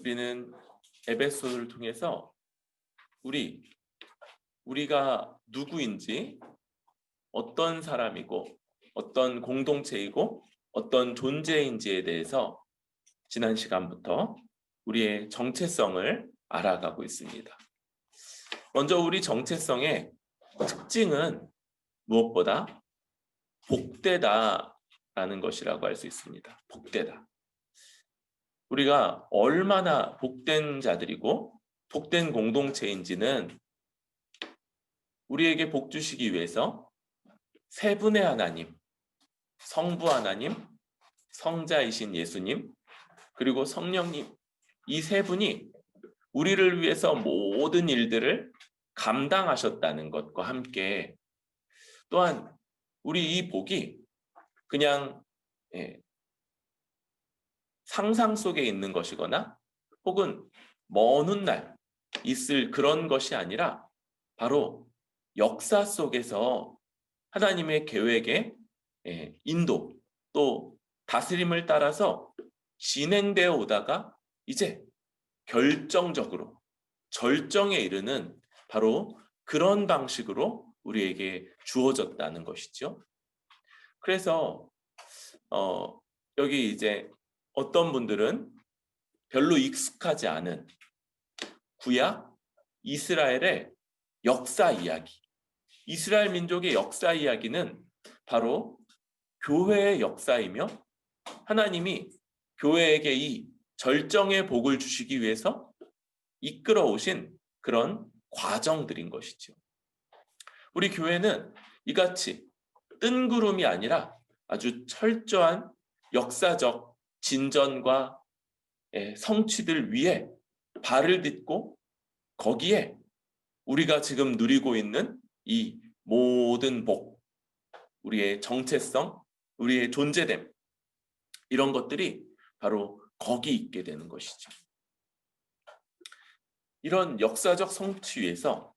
우리는 에베소를 통해서 우리가 누구인지, 어떤 사람이고 어떤 공동체이고 어떤 존재인지에 대해서 지난 시간부터 우리의 정체성을 알아가고 있습니다. 먼저 우리 정체성의 특징은 무엇보다 복되다라는 것이라고 할 수 있습니다. 복되다. 우리가 얼마나 복된 자들이고 복된 공동체인지는 우리에게 복 주시기 위해서 세 분의 하나님, 성부 하나님, 성자이신 예수님, 그리고 성령님, 이 세 분이 우리를 위해서 모든 일들을 감당하셨다는 것과 함께 또한 우리 이 복이 그냥 상상 속에 있는 것이거나 혹은 먼 훗날 있을 그런 것이 아니라 바로 역사 속에서 하나님의 계획에 인도 또 다스림을 따라서 진행되어 오다가 이제 결정적으로 절정에 이르는 바로 그런 방식으로 우리에게 주어졌다는 것이죠. 그래서 여기 이제 어떤 분들은 별로 익숙하지 않은 구약 이스라엘의 역사 이야기, 이스라엘 민족의 역사 이야기는 바로 교회의 역사이며 하나님이 교회에게 이 절정의 복을 주시기 위해서 이끌어 오신 그런 과정들인 것이죠. 우리 교회는 이같이 뜬구름이 아니라 아주 철저한 역사적 진전과 성취들 위에 발을 딛고 거기에 우리가 지금 누리고 있는 이 모든 복, 우리의 정체성, 우리의 존재됨, 이런 것들이 바로 거기 있게 되는 것이죠. 이런 역사적 성취 위에서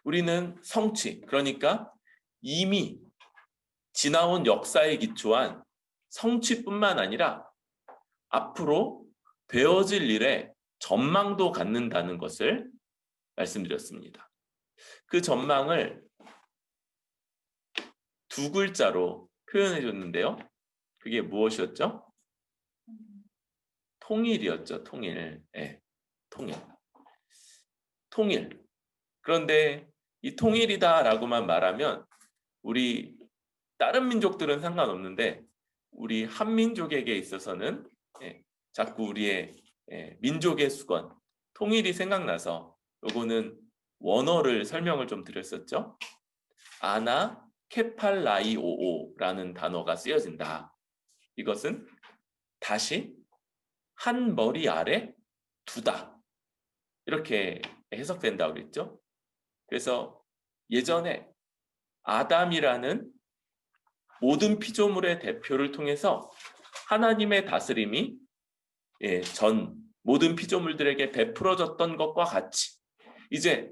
우리는 성취, 그러니까 이미 지나온 역사에 기초한 성취뿐만 아니라 앞으로 되어질 일에 전망도 갖는다는 것을 말씀드렸습니다. 그 전망을 두 글자로 표현해 줬는데요. 그게 무엇이었죠? 통일이었죠. 통일. 통일. 통일. 그런데 이 통일이다라고만 말하면 우리 다른 민족들은 상관없는데 우리 한민족에게 있어서는 자꾸 우리의 민족의 수건, 통일이 생각나서 요거는 원어를 설명을 좀 드렸었죠. 아나 케팔라이오오라는 단어가 쓰여진다. 이것은 다시 한 머리 아래 두다. 이렇게 해석된다고 그랬죠. 그래서 예전에 아담이라는 모든 피조물의 대표를 통해서 하나님의 다스림이 전 모든 피조물들에게 베풀어졌던 것과 같이 이제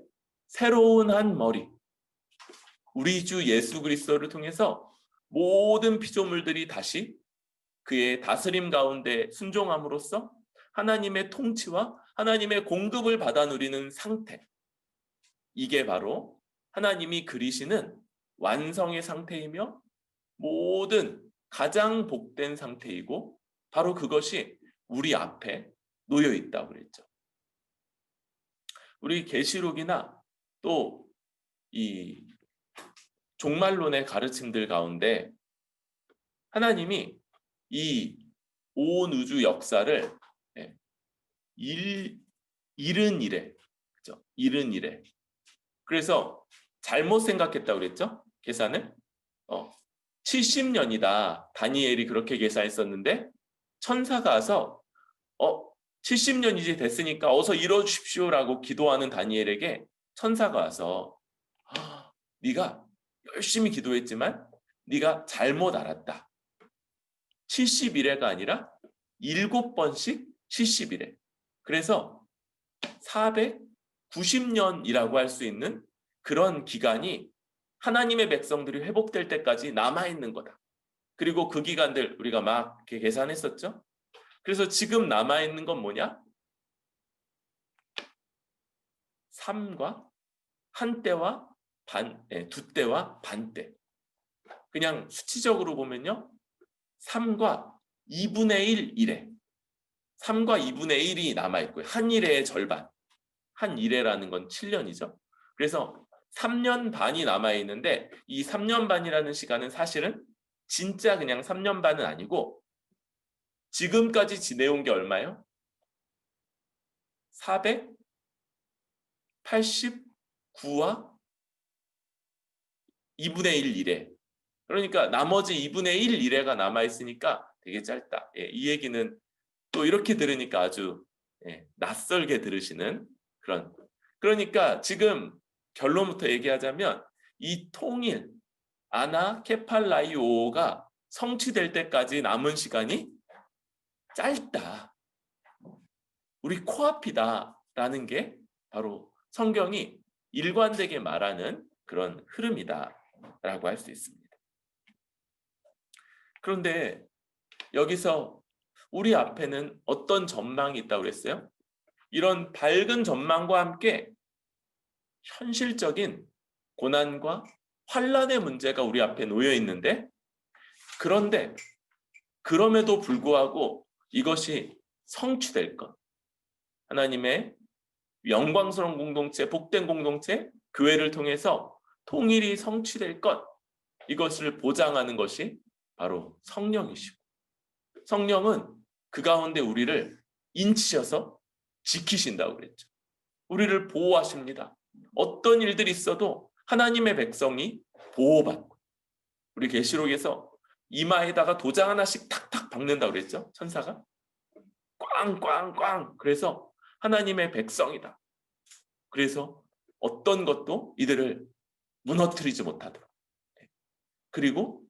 새로운 한 머리, 우리 주 예수 그리스도를 통해서 모든 피조물들이 다시 그의 다스림 가운데 순종함으로써 하나님의 통치와 하나님의 공급을 받아 누리는 상태, 이게 바로 하나님이 그리시는 완성의 상태이며 모든 가장 복된 상태이고 바로 그것이 우리 앞에 놓여 있다고 그랬죠. 우리 계시록이나 또 이 종말론의 가르침들 가운데 하나님이 이 온 우주 역사를 이른 이래, 그죠? 이른 이래. 그래서 잘못 생각했다고 그랬죠? 계산을 70년이다. 다니엘이 그렇게 계산했었는데 천사가 와서 70년이 됐으니까 어서 이뤄 주십시오라고 기도하는 다니엘에게 천사가 와서 네가 열심히 기도했지만 네가 잘못 알았다. 70일에가 아니라 7번씩 70일에. 그래서 490년이라고 할 수 있는 그런 기간이 하나님의 백성들이 회복될 때까지 남아있는 거다. 그리고 그 기간들 우리가 막 이렇게 계산했었죠. 그래서 지금 남아있는 건 뭐냐? 삼과 한때와 두 때와 반때. 그냥 수치적으로 보면요. 3과 2분의 1 일회. 3과 2분의 1이 남아있고요. 한 일회의 절반. 한 일회라는 건 7년이죠. 그래서 3년 반이 남아있는데 이 3년 반이라는 시간은 사실은 진짜 그냥 3년 반은 아니고 지금까지 지내온 게 얼마예요? 489와 2분의 1 일회. 그러니까 나머지 2분의 1 일회가 남아있으니까 되게 짧다. 이 얘기는 또 이렇게 들으니까 아주 낯설게 들으시는 그런. 그러니까 지금 결론부터 얘기하자면 이 통일, 아나케팔라이오가 성취될 때까지 남은 시간이 짧다. 우리 코앞이다라는 게 바로 성경이 일관되게 말하는 그런 흐름이다라고 할 수 있습니다. 그런데 여기서 우리 앞에는 어떤 전망이 있다고 그랬어요? 이런 밝은 전망과 함께 현실적인 고난과 환란의 문제가 우리 앞에 놓여 있는데, 그런데 그럼에도 불구하고 이것이 성취될 것, 하나님의 영광스러운 공동체, 복된 공동체, 교회를 통해서 통일이 성취될 것, 이것을 보장하는 것이 바로 성령이시고, 성령은 그 가운데 우리를 인치셔서 지키신다고 그랬죠. 우리를 보호하십니다. 어떤 일들이 있어도 하나님의 백성이 보호받고, 우리 계시록에서 이마에다가 도장 하나씩 탁탁 박는다고 그랬죠. 천사가 꽝꽝꽝. 그래서 하나님의 백성이다. 그래서 어떤 것도 이들을 무너뜨리지 못하도록. 그리고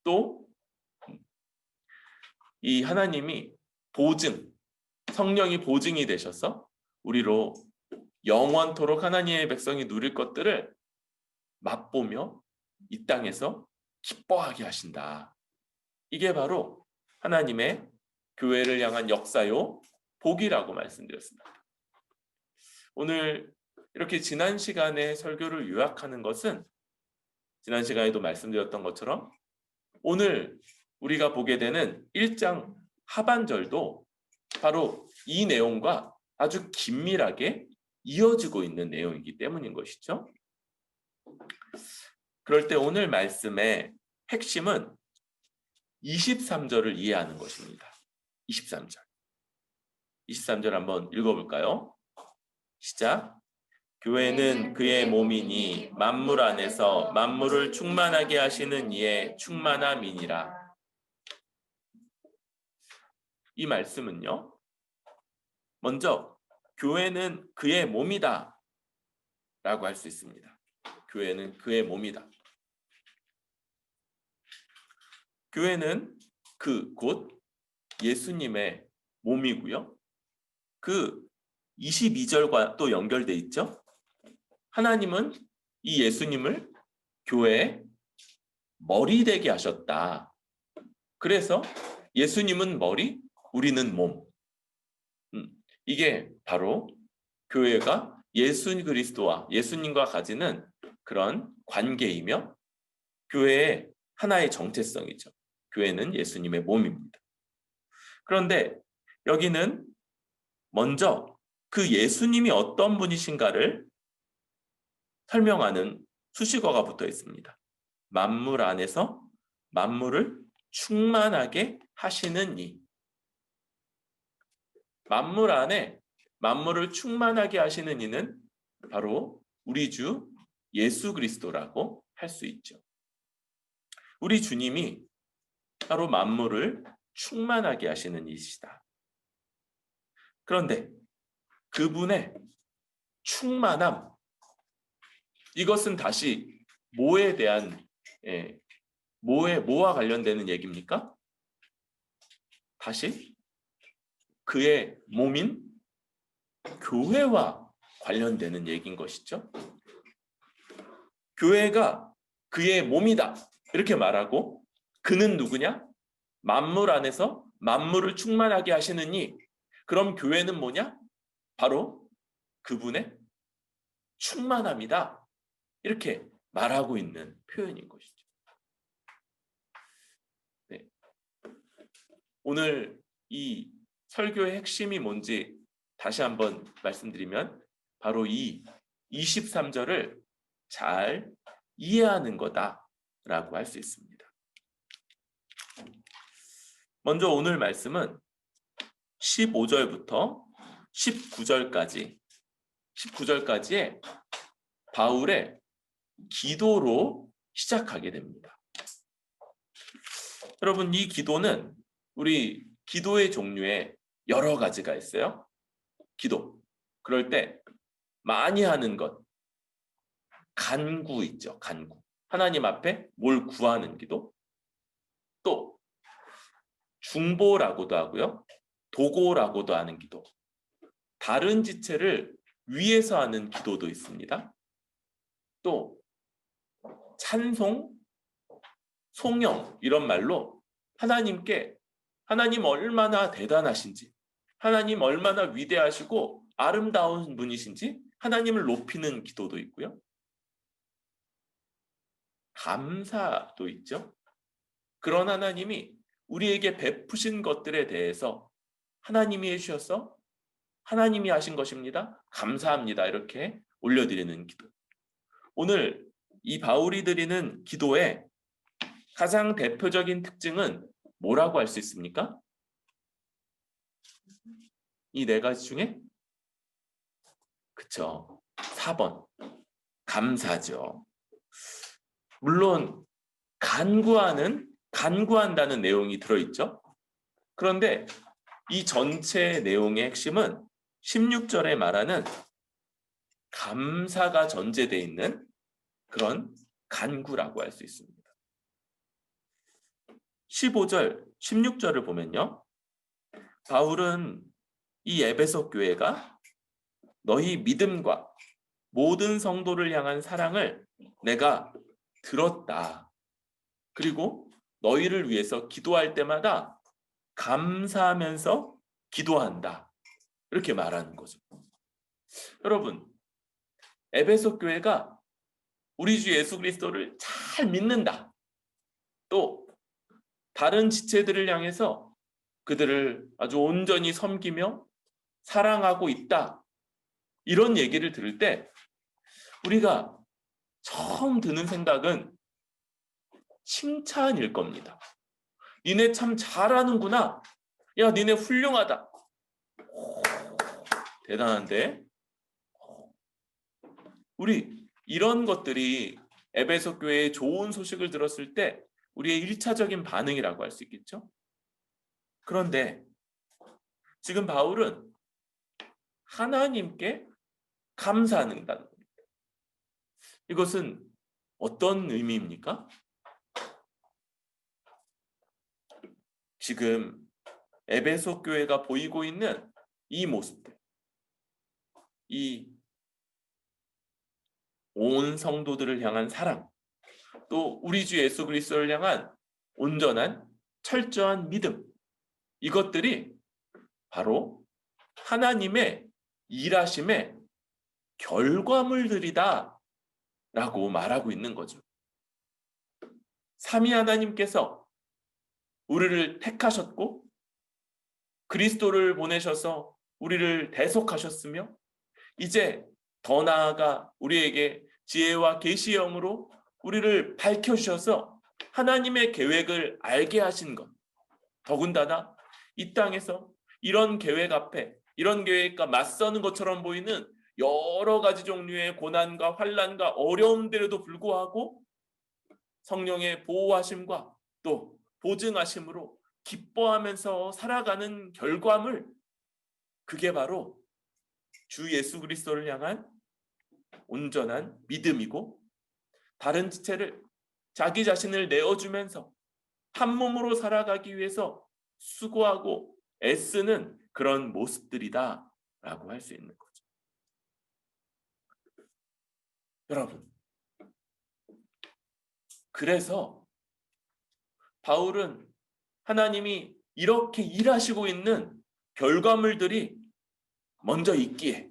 또 이 하나님이 보증, 성령이 보증이 되셔서 우리로 영원토록 하나님의 백성이 누릴 것들을 맛보며 이 땅에서 기뻐하게 하신다. 이게 바로 하나님의 교회를 향한 역사요 복이라고 말씀드렸습니다. 오늘 이렇게 지난 시간에 설교를 요약하는 것은 지난 시간에도 말씀드렸던 것처럼 오늘 우리가 보게 되는 1장 하반절도 바로 이 내용과 아주 긴밀하게 이어지고 있는 내용이기 때문인 것이죠. 그럴 때 오늘 말씀의 핵심은 23절을 이해하는 것입니다. 23절. 23절 한번 읽어볼까요? 시작. 교회는 그의 몸이니 만물 안에서 만물을 충만하게 하시는 이의 충만함이니라. 이 말씀은요, 먼저 교회는 그의 몸이다 라고 할 수 있습니다. 교회는 그의 몸이다. 교회는 곧 예수님의 몸이고요. 그 22절과 또 연결돼 있죠. 하나님은 이 예수님을 교회의 머리 되게 하셨다. 그래서 예수님은 머리, 우리는 몸. 이게 바로 교회가 예수 그리스도와 예수님과 가지는 그런 관계이며 교회의 하나의 정체성이죠. 교회는 예수님의 몸입니다. 그런데 여기는 먼저 그 예수님이 어떤 분이신가를 설명하는 수식어가 붙어 있습니다. 만물 안에서 만물을 충만하게 하시는 이. 만물 안에 만물을 충만하게 하시는 이는 바로 우리 주 예수 그리스도라고 할 수 있죠. 우리 주님이 바로 만물을 충만하게 하시는 이시다. 그런데 그분의 충만함, 이것은 다시 뭐에 대한 뭐와 관련되는 얘기입니까? 다시 그의 몸인 교회와 관련되는 얘기인 것이죠. 교회가 그의 몸이다 이렇게 말하고, 그는 누구냐? 만물 안에서 만물을 충만하게 하시느니 그럼 교회는 뭐냐? 바로 그분의 충만함이다. 이렇게 말하고 있는 표현인 것이죠. 네. 오늘 이 설교의 핵심이 뭔지 다시 한번 말씀드리면 바로 이 23절을 잘 이해하는 거다라고 할 수 있습니다. 먼저 오늘 말씀은 15절부터 19절까지의 바울의 기도로 시작하게 됩니다. 여러분, 이 기도는 우리 기도의 종류에 여러 가지가 있어요. 기도. 그럴 때 많이 하는 것. 간구 있죠. 간구. 하나님 앞에 뭘 구하는 기도. 또 중보라고도 하고요. 도고라고도 하는 기도. 다른 지체를 위해서 하는 기도도 있습니다. 또 찬송, 송영 이런 말로 하나님께 하나님 얼마나 대단하신지, 하나님 얼마나 위대하시고 아름다운 분이신지 하나님을 높이는 기도도 있고요. 감사도 있죠. 그런 하나님이 우리에게 베푸신 것들에 대해서 하나님이 해주셔서 하나님이 하신 것입니다. 감사합니다. 이렇게 올려드리는 기도. 오늘 이 바울이 드리는 기도의 가장 대표적인 특징은 뭐라고 할 수 있습니까? 이 네 가지 중에? 그쵸. 4번. 감사죠. 물론 간구한다는 내용이 들어있죠. 그런데 이 전체 내용의 핵심은 16절에 말하는 감사가 전제되어 있는 그런 간구라고 할 수 있습니다. 15절, 16절을 보면요. 바울은 이 에베소 교회가 너희 믿음과 모든 성도를 향한 사랑을 내가 들었다. 그리고 너희를 위해서 기도할 때마다 감사하면서 기도한다. 이렇게 말하는 거죠. 여러분, 에베소 교회가 우리 주 예수 그리스도를 잘 믿는다. 또 다른 지체들을 향해서 그들을 아주 온전히 섬기며 사랑하고 있다. 이런 얘기를 들을 때 우리가 처음 드는 생각은 칭찬일 겁니다. 니네 참 잘하는구나. 야, 니네 훌륭하다. 오, 대단한데? 우리 이런 것들이 에베소 교회의 좋은 소식을 들었을 때 우리의 1차적인 반응이라고 할 수 있겠죠? 그런데 지금 바울은 하나님께 감사한다는 겁니다. 이것은 어떤 의미입니까? 지금 에베소 교회가 보이고 있는 이 모습들, 이 온 성도들을 향한 사랑, 또 우리 주 예수 그리스도를 향한 온전한 철저한 믿음, 이것들이 바로 하나님의 일하심의 결과물들이다 라고 말하고 있는 거죠. 삼위 하나님께서 우리를 택하셨고 그리스도를 보내셔서 우리를 대속하셨으며 이제 더 나아가 우리에게 지혜와 계시의 영으로 우리를 밝혀주셔서 하나님의 계획을 알게 하신 것. 더군다나 이 땅에서 이런 계획 앞에 이런 계획과 맞서는 것처럼 보이는 여러 가지 종류의 고난과 환난과 어려움들에도 불구하고 성령의 보호하심과 또 보증하심으로 기뻐하면서 살아가는 결과물, 그게 바로 주 예수 그리스도를 향한 온전한 믿음이고 다른 지체를 자기 자신을 내어주면서 한 몸으로 살아가기 위해서 수고하고 애쓰는 그런 모습들이다 라고 할 수 있는 거죠. 여러분, 그래서 바울은 하나님이 이렇게 일하시고 있는 결과물들이 먼저 있기에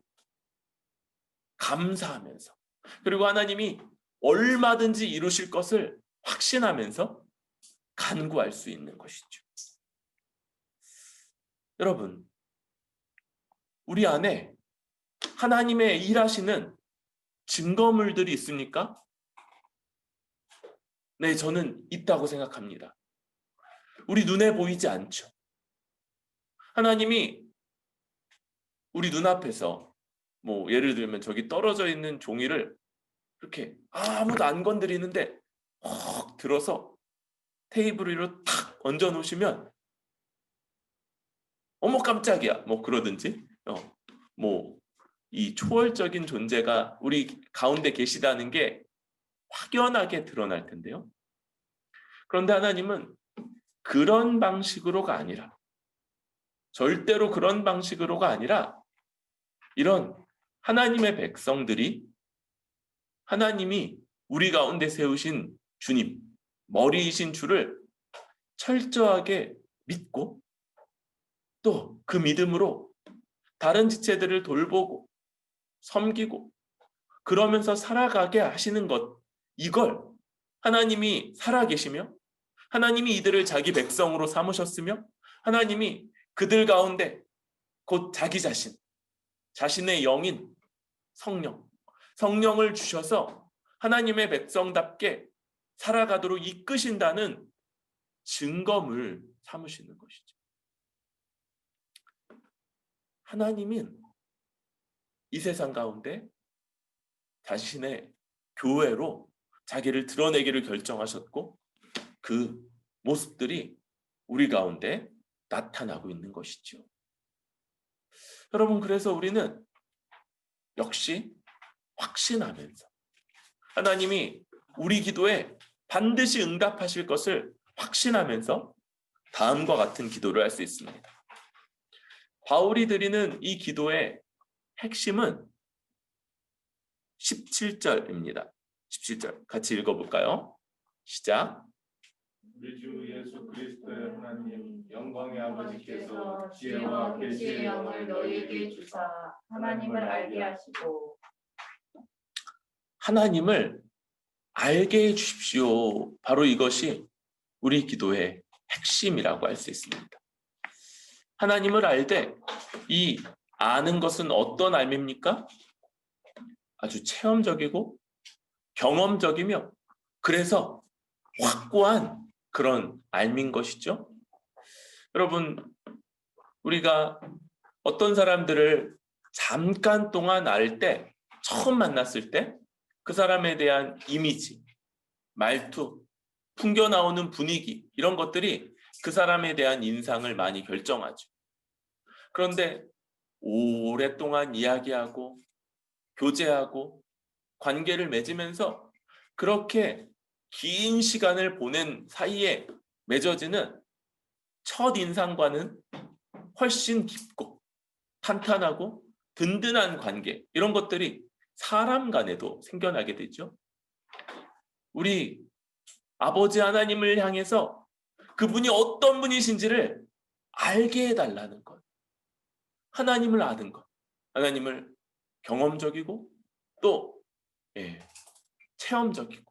감사하면서, 그리고 하나님이 얼마든지 이루실 것을 확신하면서 간구할 수 있는 것이죠. 여러분, 우리 안에 하나님의 일하시는 증거물들이 있습니까? 네, 저는 있다고 생각합니다. 우리 눈에 보이지 않죠. 하나님이 우리 눈앞에서 뭐 예를 들면 저기 떨어져 있는 종이를 이렇게 아무도 안 건드리는데 헉 들어서 테이블 위로 탁 얹어 놓으시면 어머 깜짝이야 뭐 그러든지 뭐 이 초월적인 존재가 우리 가운데 계시다는 게 확연하게 드러날 텐데요. 그런데 하나님은 그런 방식으로가 아니라, 절대로 그런 방식으로가 아니라, 이런 하나님의 백성들이 하나님이 우리 가운데 세우신 주님, 머리이신 주를 철저하게 믿고 또 그 믿음으로 다른 지체들을 돌보고 섬기고 그러면서 살아가게 하시는 것, 이걸 하나님이 살아계시며 하나님이 이들을 자기 백성으로 삼으셨으며 하나님이 그들 가운데 곧 자기 자신, 자신의 영인 성령을 주셔서 하나님의 백성답게 살아가도록 이끄신다는 증거물 삼으시는 것이죠. 하나님은 이 세상 가운데 자신의 교회로 자기를 드러내기를 결정하셨고 그 모습들이 우리 가운데 나타나고 있는 것이죠. 여러분, 그래서 우리는 역시 확신하면서 하나님이 우리 기도에 반드시 응답하실 것을 확신하면서 다음과 같은 기도를 할 수 있습니다. 바울이 드리는 이 기도의 핵심은 17절입니다. 17절 같이 읽어볼까요? 시작. 우리 주 예수 그리스도의 하나님 영광의 아버지께서 지혜와 계시의 영을 너희에게 주사 하나님을 알게 하시고, 하나님을 알게 해 주십시오. 바로 이것이 우리 기도의 핵심이라고 할 수 있습니다. 하나님을 알되, 이 아는 것은 어떤 알입니까? 아주 체험적이고 경험적이며 그래서 확고한 그런 알민 것이죠. 여러분, 우리가 어떤 사람들을 잠깐 동안 알 때, 처음 만났을 때 그 사람에 대한 이미지, 말투, 풍겨 나오는 분위기, 이런 것들이 그 사람에 대한 인상을 많이 결정하죠. 그런데 오랫동안 이야기하고 교제하고 관계를 맺으면서 그렇게 긴 시간을 보낸 사이에 맺어지는 첫 인상과는 훨씬 깊고 탄탄하고 든든한 관계, 이런 것들이 사람 간에도 생겨나게 되죠. 우리 아버지 하나님을 향해서 그분이 어떤 분이신지를 알게 해달라는 것, 하나님을 아는 것, 하나님을 경험적이고 또 체험적이고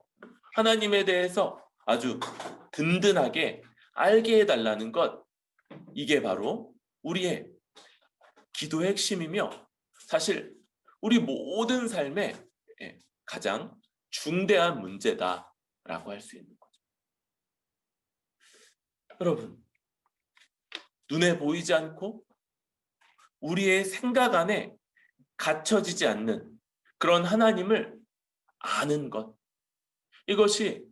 하나님에 대해서 아주 든든하게 알게 해달라는 것, 이게 바로 우리의 기도의 핵심이며 사실 우리 모든 삶의 가장 중대한 문제다라고 할 수 있는 거죠. 여러분, 눈에 보이지 않고 우리의 생각 안에 갇혀지지 않는 그런 하나님을 아는 것, 이것이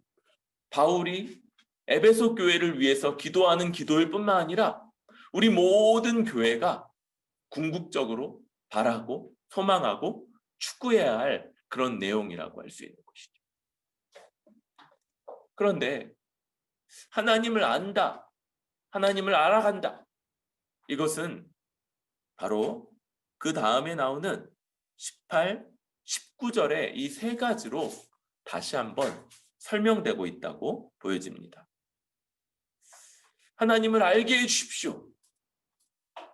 바울이 에베소 교회를 위해서 기도하는 기도일 뿐만 아니라 우리 모든 교회가 궁극적으로 바라고 소망하고 추구해야 할 그런 내용이라고 할 수 있는 것이죠. 그런데 하나님을 안다, 하나님을 알아간다, 이것은 바로 그 다음에 나오는 18, 19절의 이 세 가지로 다시 한번 설명되고 있다고 보여집니다. 하나님을 알게 해주십시오.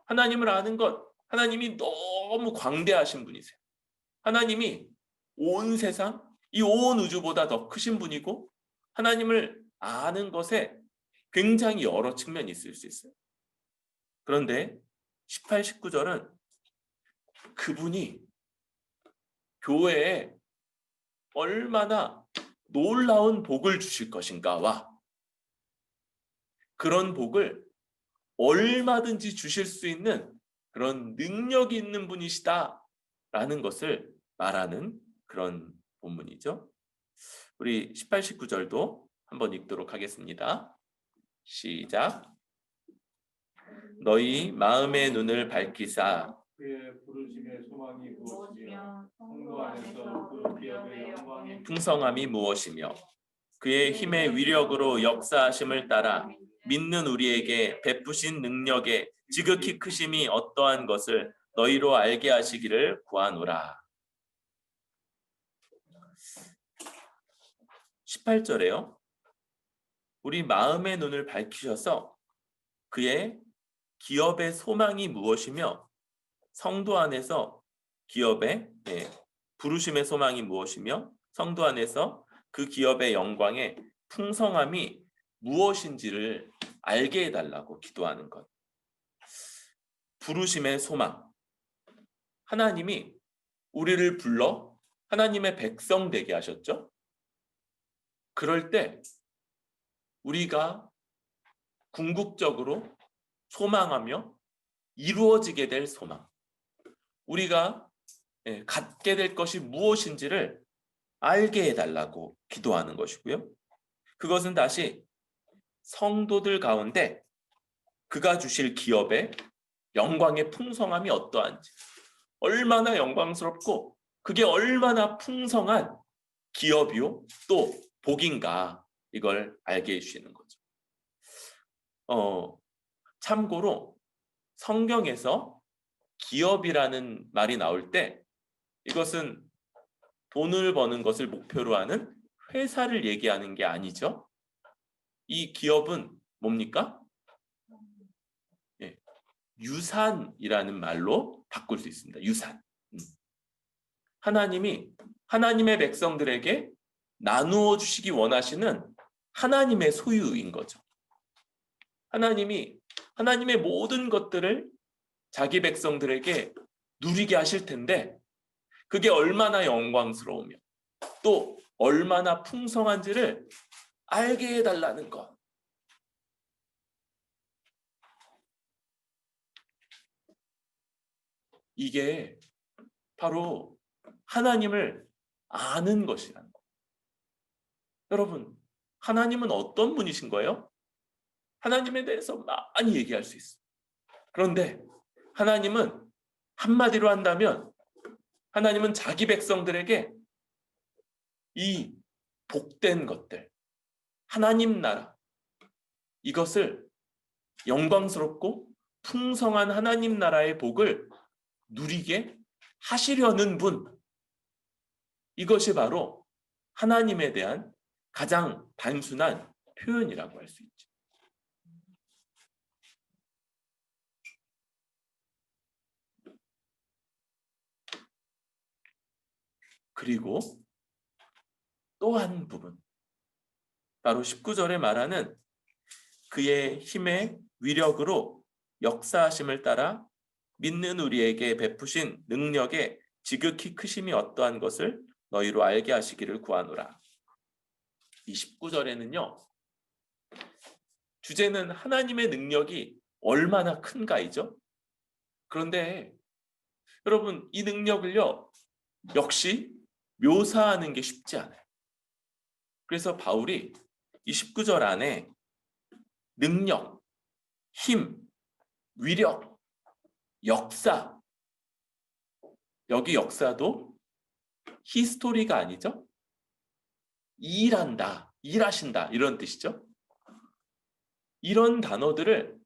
하나님을 아는 것, 하나님이 너무 광대하신 분이세요. 하나님이 온 세상, 이 온 우주보다 더 크신 분이고 하나님을 아는 것에 굉장히 여러 측면이 있을 수 있어요. 그런데 18, 19절은 그분이 교회에 얼마나 놀라운 복을 주실 것인가와 그런 복을 얼마든지 주실 수 있는 그런 능력이 있는 분이시다라는 것을 말하는 그런 본문이죠. 우리 18, 19절도 한번 읽도록 하겠습니다. 시작. 너희 마음의 눈을 밝히사 그의 부르심의 소망이 무엇이며 성도 안에서 그 기업의 영광이 풍성함이 무엇이며 그의 힘의 위력으로 역사하심을 따라 믿는 우리에게 베푸신 능력의 지극히 크심이 어떠한 것을 너희로 알게 하시기를 구하노라. 18절에요. 우리 마음의 눈을 밝히셔서 그의 기업의 소망이 무엇이며 성도 안에서 기업의 부르심의 소망이 무엇이며 성도 안에서 그 기업의 영광의 풍성함이 무엇인지를 알게 해달라고 기도하는 것. 부르심의 소망. 하나님이 우리를 불러 하나님의 백성 되게 하셨죠. 그럴 때 우리가 궁극적으로 소망하며 이루어지게 될 소망. 우리가 갖게 될 것이 무엇인지를 알게 해달라고 기도하는 것이고요. 그것은 다시 성도들 가운데 그가 주실 기업의 영광의 풍성함이 어떠한지, 얼마나 영광스럽고 그게 얼마나 풍성한 기업이요 또 복인가, 이걸 알게 해주시는 거죠. 참고로 성경에서 기업이라는 말이 나올 때 이것은 돈을 버는 것을 목표로 하는 회사를 얘기하는 게 아니죠. 이 기업은 뭡니까? 유산이라는 말로 바꿀 수 있습니다. 유산. 하나님이 하나님의 백성들에게 나누어 주시기 원하시는 하나님의 소유인 거죠. 하나님이 하나님의 모든 것들을 자기 백성들에게 누리게 하실 텐데 그게 얼마나 영광스러우며 또 얼마나 풍성한지를 알게 해달라는 것. 이게 바로 하나님을 아는 것이라는 것. 여러분, 하나님은 어떤 분이신 거예요? 하나님에 대해서 많이 얘기할 수 있어요. 그런데 하나님은 한마디로 한다면 하나님은 자기 백성들에게 이 복된 것들, 하나님 나라, 이것을 영광스럽고 풍성한 하나님 나라의 복을 누리게 하시려는 분, 이것이 바로 하나님에 대한 가장 단순한 표현이라고 할 수 있죠. 그리고 또 한 부분, 바로 19절에 말하는 그의 힘의 위력으로 역사하심을 따라 믿는 우리에게 베푸신 능력의 지극히 크심이 어떠한 것을 너희로 알게 하시기를 구하노라. 이 19절에는요, 주제는 하나님의 능력이 얼마나 큰가이죠. 그런데 여러분, 이 능력을요 역시 묘사하는 게 쉽지 않아요. 그래서 바울이 이 19절 안에 능력, 힘, 위력, 역사, 여기 역사도 히스토리가 아니죠. 일한다, 일하신다, 이런 뜻이죠. 이런 단어들을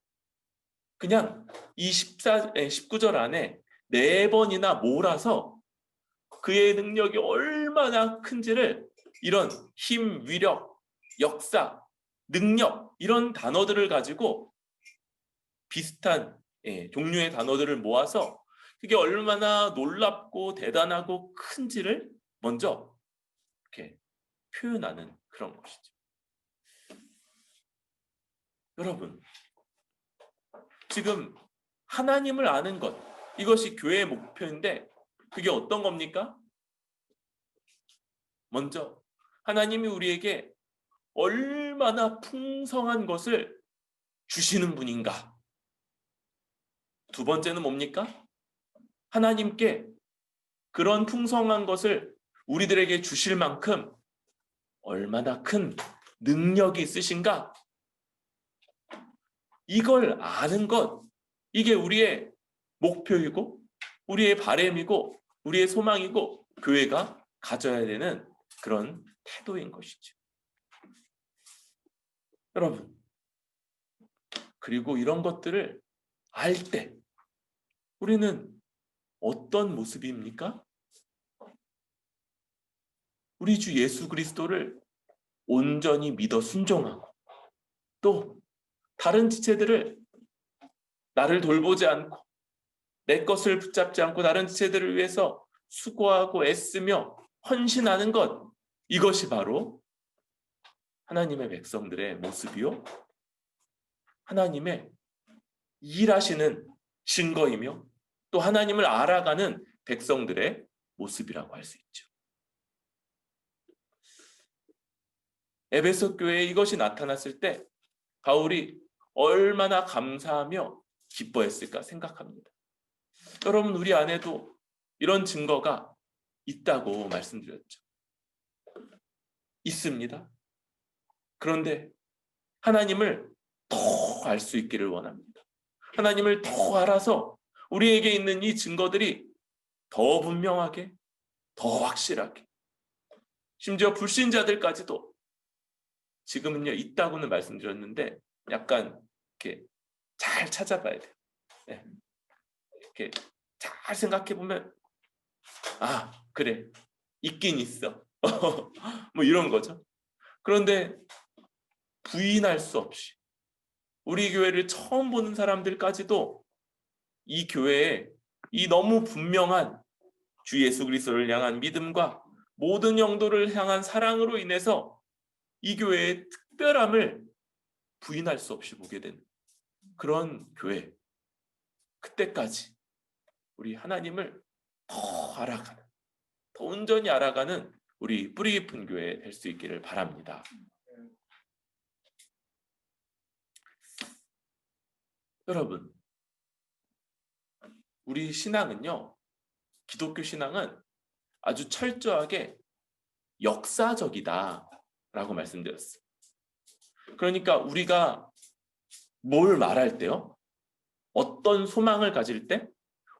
그냥 이 19절 안에 4번이나 몰아서 그의 능력이 얼마나 큰지를, 이런 힘, 위력, 역사, 능력, 이런 단어들을 가지고 비슷한 종류의 단어들을 모아서 그게 얼마나 놀랍고 대단하고 큰지를 먼저 이렇게 표현하는 그런 것이죠. 여러분, 지금 하나님을 아는 것, 이것이 교회의 목표인데 그게 어떤 겁니까? 먼저 하나님이 우리에게 얼마나 풍성한 것을 주시는 분인가. 두 번째는 뭡니까? 하나님께 그런 풍성한 것을 우리들에게 주실 만큼 얼마나 큰 능력이 있으신가? 이걸 아는 것, 이게 우리의 목표이고 우리의 바람이고 우리의 소망이고 교회가 가져야 되는 그런 태도인 것이죠. 여러분, 그리고 이런 것들을 알 때 우리는 어떤 모습입니까? 우리 주 예수 그리스도를 온전히 믿어 순종하고 또 다른 지체들을 나를 돌보지 않고 내 것을 붙잡지 않고 다른 지체들을 위해서 수고하고 애쓰며 헌신하는 것, 이것이 바로 하나님의 백성들의 모습이요 하나님의 일하시는 증거이며 또 하나님을 알아가는 백성들의 모습이라고 할 수 있죠. 에베소 교회에 이것이 나타났을 때 바울이 얼마나 감사하며 기뻐했을까 생각합니다. 여러분, 우리 안에도 이런 증거가 있다고 말씀드렸죠. 있습니다. 그런데 하나님을 더 알 수 있기를 원합니다. 하나님을 더 알아서 우리에게 있는 이 증거들이 더 분명하게, 더 확실하게, 심지어 불신자들까지도 지금은요 있다고는 말씀드렸는데 약간 이렇게 잘 찾아봐야 돼요. 네. 이렇게 잘 생각해 보면 그래, 있긴 있어. 뭐 이런 거죠. 그런데 부인할 수 없이 우리 교회를 처음 보는 사람들까지도 이 교회에 이 너무 분명한 주 예수 그리스도를 향한 믿음과 모든 영도를 향한 사랑으로 인해서 이 교회의 특별함을 부인할 수 없이 보게 되는 그런 교회. 그때까지 우리 하나님을 더 알아가는, 더 온전히 알아가는 우리 뿌리 깊은 교회 될 수 있기를 바랍니다. 여러분, 우리 신앙은요, 기독교 신앙은 아주 철저하게 역사적이다라고 말씀드렸어요. 그러니까 우리가 뭘 말할 때요, 어떤 소망을 가질 때,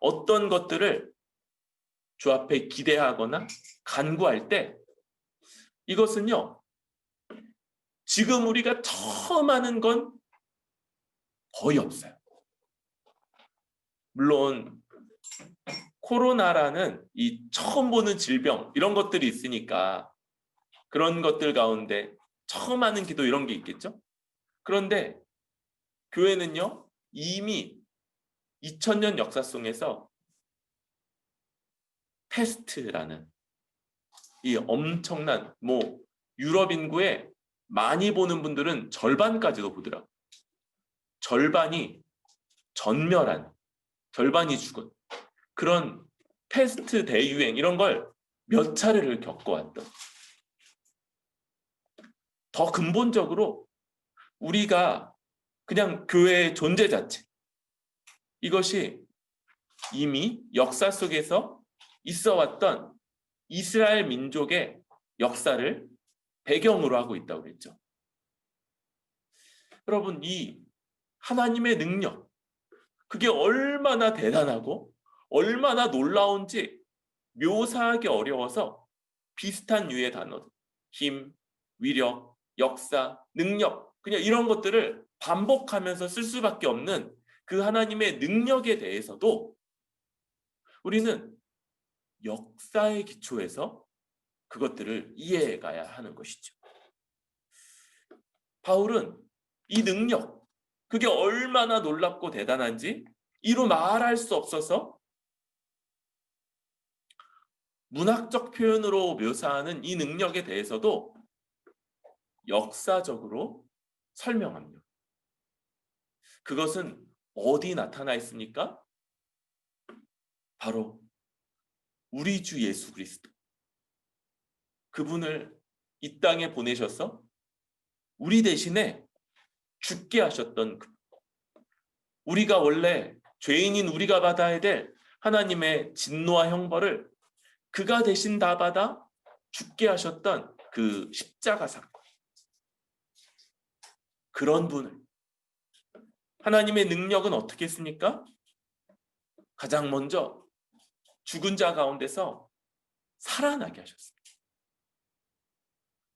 어떤 것들을 주 앞에 기대하거나 간구할 때, 이것은요, 지금 우리가 처음 하는 건 거의 없어요. 물론 코로나라는 이 처음 보는 질병, 이런 것들이 있으니까 그런 것들 가운데 처음 하는 기도 이런 게 있겠죠. 그런데 교회는요 이미 2000년 역사 속에서 패스트라는 이 엄청난 유럽 인구의 많이 보는 분들은 절반까지도 보더라고요. 절반이 전멸한, 절반이 죽은 그런 패스트 대유행 이런 걸 몇 차례를 겪어왔던, 더 근본적으로 우리가 그냥 교회의 존재 자체, 이것이 이미 역사 속에서 있어왔던 이스라엘 민족의 역사를 배경으로 하고 있다고 그랬죠. 여러분, 이 하나님의 능력, 그게 얼마나 대단하고 얼마나 놀라운지 묘사하기 어려워서 비슷한 유의 단어들, 힘, 위력, 역사, 능력, 그냥 이런 것들을 반복하면서 쓸 수밖에 없는 그 하나님의 능력에 대해서도 우리는 역사의 기초에서 그것들을 이해해 가야 하는 것이죠. 바울은 이 능력, 그게 얼마나 놀랍고 대단한지 이루 말할 수 없어서 문학적 표현으로 묘사하는 이 능력에 대해서도 역사적으로 설명합니다. 그것은 어디 나타나 있습니까? 바로 우리 주 예수 그리스도. 그분을 이 땅에 보내셔서 우리 대신에 죽게 하셨던 그, 우리가 원래 죄인인 우리가 받아야 될 하나님의 진노와 형벌을 그가 대신 다 받아 죽게 하셨던 그 십자가 사건. 그런 분을 하나님의 능력은 어떻게 했습니까? 가장 먼저 죽은 자 가운데서 살아나게 하셨습니다.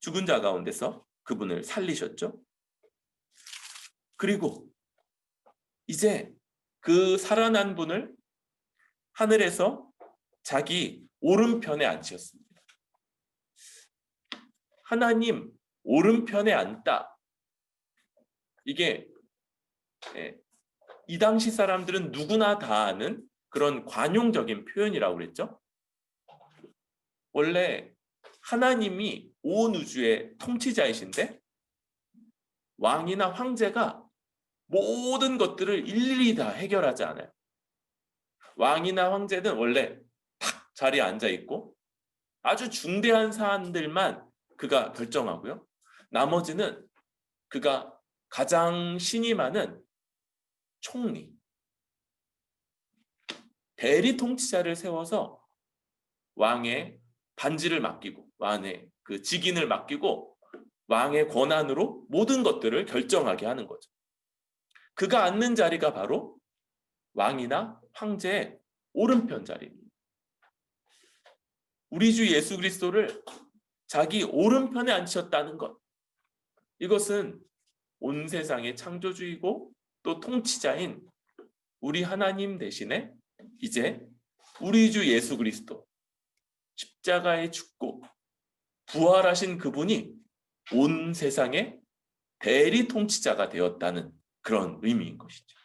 죽은 자 가운데서 그분을 살리셨죠. 그리고 이제 그 살아난 분을 하늘에서 자기 오른편에 앉히셨습니다. 하나님 오른편에 앉다. 이게 이 당시 사람들은 누구나 다 아는 그런 관용적인 표현이라고 그랬죠. 원래 하나님이 온 우주의 통치자이신데 왕이나 황제가 모든 것들을 일일이 다 해결하지 않아요. 왕이나 황제는 원래 탁 자리에 앉아 있고 아주 중대한 사안들만 그가 결정하고요. 나머지는 그가 가장 신임하는 총리, 대리 통치자를 세워서 왕의 반지를 맡기고 왕의 그 직인을 맡기고 왕의 권한으로 모든 것들을 결정하게 하는 거죠. 그가 앉는 자리가 바로 왕이나 황제의 오른편 자리입니다. 우리 주 예수 그리스도를 자기 오른편에 앉히셨다는 것. 이것은 온 세상의 창조주이고 또 통치자인 우리 하나님 대신에 이제 우리 주 예수 그리스도 십자가에 죽고 부활하신 그분이 온 세상의 대리 통치자가 되었다는 그런 의미인 것이죠.